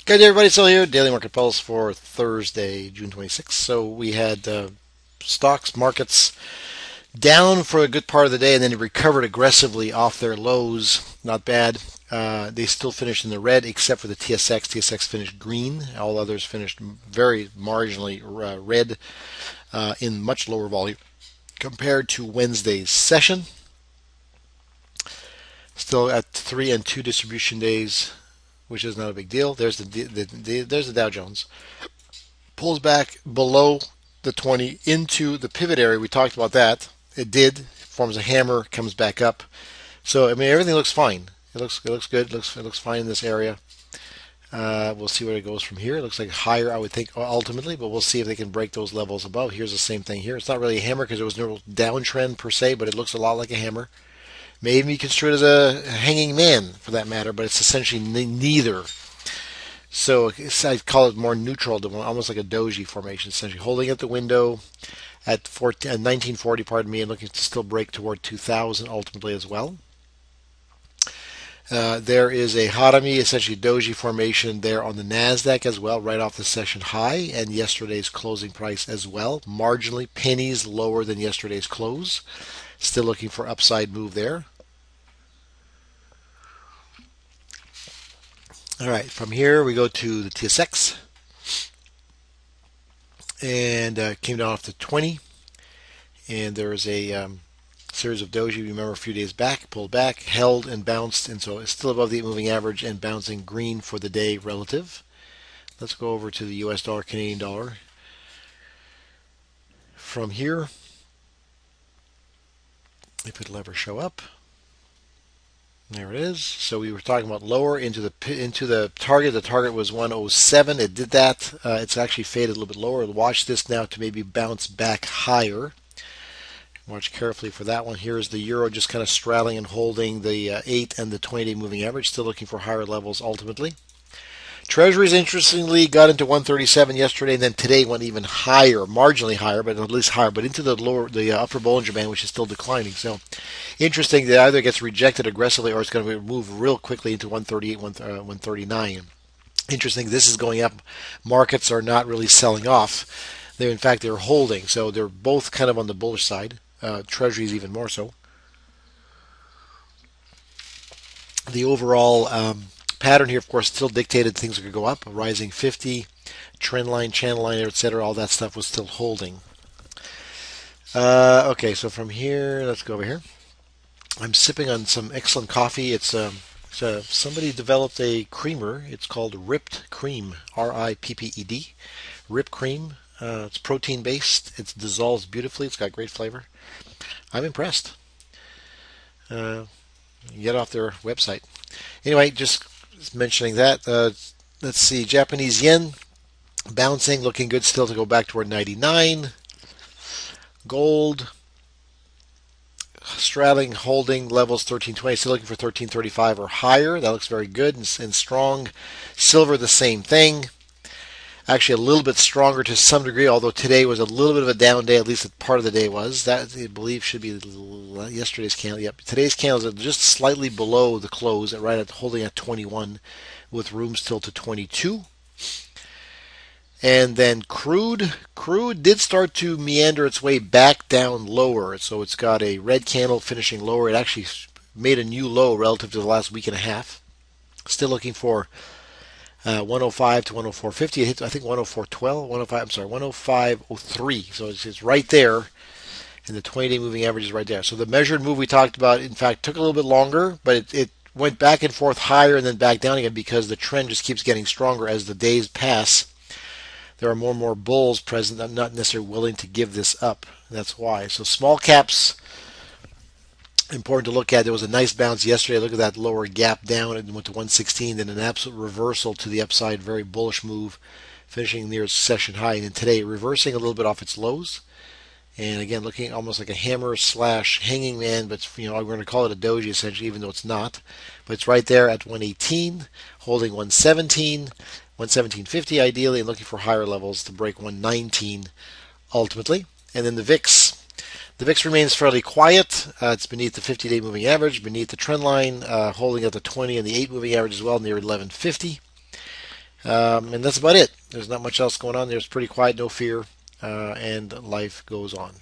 Good day, everybody. Still here. Daily Market Pulse for Thursday, June 26th. So we had stocks, markets down for a good part of the day, and then it recovered aggressively off their lows. Not bad. They still finished in the red, except for the TSX. TSX finished green. All others finished very marginally red in much lower volume compared to Wednesday's session. Still at 3 and 2 distribution days, which is not a big deal. There's there's the Dow Jones. Pulls back below the 20 into the pivot area. We talked about that. It did. Forms a hammer, comes back up. So I mean everything looks fine. It looks good. It looks fine in this area. We'll see where it goes from here. It looks like higher, I would think, ultimately, but we'll see if they can break those levels above. Here's the same thing here. It's not really a hammer because there was no downtrend per se, but it looks a lot like a hammer. May even be construed as a hanging man for that matter, but it's essentially neither. So I'd call it more neutral, almost like a doji formation, essentially holding at the window at 1940, pardon me, and looking to still break toward 2000 ultimately as well. There is a Harami, essentially doji formation there on the Nasdaq as well, right off the session high and yesterday's closing price as well, marginally pennies lower than yesterday's close. Still looking for upside move there. All right, from here we go to the TSX, and came down off to 20, and there was a series of doji. Remember a few days back, pulled back, held and bounced, and so it's still above the 8 moving average and bouncing green for the day relative. Let's go over to the US dollar, Canadian dollar. From here, if it'll ever show up. There it is. So we were talking about lower into the target. The target was 107. It did that. It's actually faded a little bit lower. Watch this now to maybe bounce back higher. Watch carefully for that one. Here is the euro just kind of straddling and holding the 8 and the 20-day moving average. Still looking for higher levels ultimately. Treasuries, interestingly, got into 137 yesterday, and then today went even higher, marginally higher, but at least higher, but into the upper Bollinger Band, which is still declining. So, interesting that either gets rejected aggressively or it's going to move real quickly into 138, 139. Interesting. This is going up. Markets are not really selling off. In fact, they're holding. So they're both kind of on the bullish side. Treasuries even more so. The overall pattern here, of course, still dictated things could go up. A rising 50, trend line, channel line, etc. All that stuff was still holding. Okay, so from here, let's go over here. I'm sipping on some excellent coffee. It's somebody developed a creamer. It's called Ripped Cream, RIPPED, Ripped Cream. It's protein based. It dissolves beautifully. It's got great flavor. I'm impressed. Get off their website. Anyway, just mentioning that. Let's see, Japanese yen bouncing, looking good still to go back toward 99. Gold straddling, holding levels 1320, still looking for 1335 or higher. That looks very good and strong. Silver, the same thing. Actually, a little bit stronger to some degree, although today was a little bit of a down day, at least part of the day was. That, I believe, should be yesterday's candle. Yep, today's candles are just slightly below the close, holding at 21, with room still to 22. And then crude did start to meander its way back down lower. So it's got a red candle finishing lower. It actually made a new low relative to the last week and a half. Still looking for 105 to 104.50. It hit, I think, 104.12, 105. I'm sorry, 105.03. So it's right there, and the 20-day moving average is right there. So the measured move we talked about, in fact, took a little bit longer, but it went back and forth higher and then back down again because the trend just keeps getting stronger as the days pass. There are more and more bulls present. I'm not necessarily willing to give this up. That's why. So small caps, important to look at. There was a nice bounce yesterday. Look at that lower gap down. It went to 116. Then an absolute reversal to the upside. Very bullish move, finishing near its session high. And then today, reversing a little bit off its lows. And again, looking almost like a hammer slash hanging man, but we're going to call it a doji essentially, even though it's not. But it's right there at 118, holding 117. 117.50 ideally, and looking for higher levels to break 119 ultimately. And then the VIX. The VIX remains fairly quiet. It's beneath the 50-day moving average, beneath the trend line, holding at the 20 and the 8 moving average as well, near 1150. And that's about it. There's not much else going on. There's pretty quiet, no fear, and life goes on.